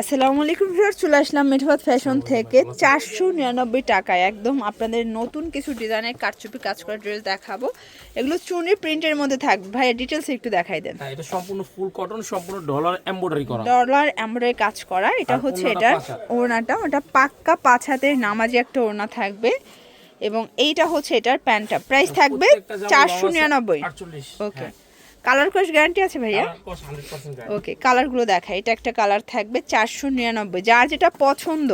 আসসালামু আলাইকুম ভিউয়ার্স, চলে আসলাম মেঠোয়াত ফ্যাশন থেকে 499 টাকায় একদম আপনাদের নতুন কিছু ডিজাইনের কারচুপি কাজ করা ড্রেস দেখাবো। এগুলো চুনি প্রিন্টের মধ্যে থাকবে। ভাই ডিটেইলস একটু দেখাই দেন। হ্যাঁ, এটা সম্পূর্ণ ফুল কটন, সম্পূর্ণ ডলার এমব্রয়ডারি করা, ডলার এমব্রয়ডারি কাজ করা। এটা হচ্ছে এটার ওড়নাটা, ওটা পাক্কা 5 হাতের নামাজি একটা ওড়না থাকবে এবং এইটা হচ্ছে এটার প্যান্টটা। প্রাইস থাকবে 499। ওকে, কালার কোর্স গ্যারান্টি আছে ভাইয়া? ওকে, কালারগুলো দেখা। এটা একটা কালার থাকবে 499। যার যেটা পছন্দ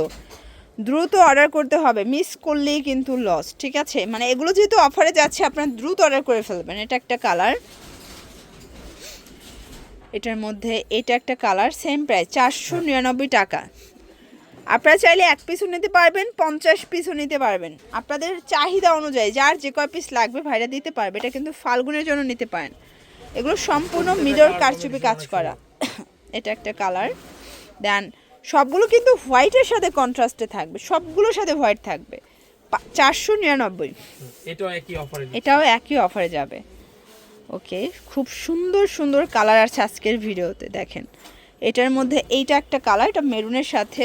দ্রুত অর্ডার করতে হবে, মিস করলেই কিন্তু লস। ঠিক আছে, মানে এগুলো যেহেতু অফারে যাচ্ছে আপনারা দ্রুত অর্ডার করে ফেলবেন। এটা একটা কালার, এটার মধ্যে এটা একটা কালার, সেম প্রাইস 499 টাকা। আপনারা চাইলে 1 পিসও নিতে পারবেন, 50 পিসও নিতে পারবেন, আপনাদের চাহিদা অনুযায়ী যার যে কয় পিস লাগবে ভাইরা দিতে পারবে। এটা কিন্তু ফাল্গুনের জন্য নিতে পারেন। এগুলো সম্পূর্ণ মিরর কারচুপি কাজ করা। এটা একটা কালার দেন, সবগুলো কিন্তু হোয়াইটের সাথে কন্ট্রাস্টে থাকবে, সবগুলোর সাথে হোয়াইট থাকবে। 499। এটাও একই অফারে যাবে। ওকে, খুব সুন্দর সুন্দর কালার আছে আজকের ভিডিওতে। দেখেন এটার মধ্যে এইটা একটা কালার, এটা মেরুনের সাথে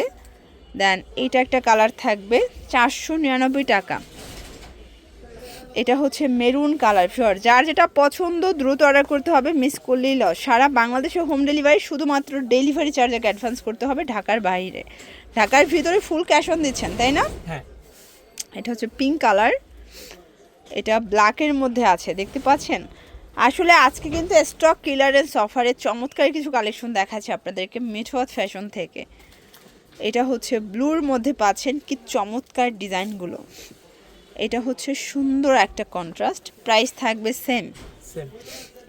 দেন এইটা একটা কালার থাকবে 499 টাকা। এটা হচ্ছে মেরুন কালার। ফিওর যার যেটা পছন্দ দ্রুত অর্ডার করতে হবে, মিস করলেই লস। সারা বাংলাদেশে হোম ডেলিভারি, শুধুমাত্র ডেলিভারি চার্জ অ্যাডভান্স করতে হবে ঢাকার বাইরে। ঢাকার ভিতরে ফুল ক্যাশ অন দিচ্ছেন তাই না? হ্যাঁ। এটা হচ্ছে পিঙ্ক কালার, এটা ব্ল্যাকের মধ্যে আছে, দেখতে পাচ্ছেন। আসলে আজকে কিন্তু স্টক ক্লিয়ারেন্স অফারে চমৎকার কিছু কালেকশন দেখাচ্ছে আপনাদেরকে মেঠোয়াত ফ্যাশন থেকে। এটা হচ্ছে ব্লুর মধ্যে পাচ্ছেন কি চমৎকার ডিজাইনগুলো। এটা হচ্ছে সুন্দর একটা কন্ট্রাস্ট, প্রাইস থাকবে সেম।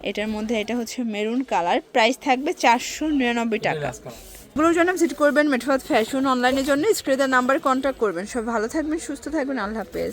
এটার মধ্যে এটা হচ্ছে মেরুন কালার, প্রাইস থাকবে 499 টাকা। এগুলোর জন্য ভিজিট করবেন মেঠোয়াত ফ্যাশন। অনলাইনের জন্য স্ক্রিনের নাম্বারে কন্ট্যাক্ট করবেন। সব ভালো থাকবেন, সুস্থ থাকবেন, আল্লাহ হাফেজ।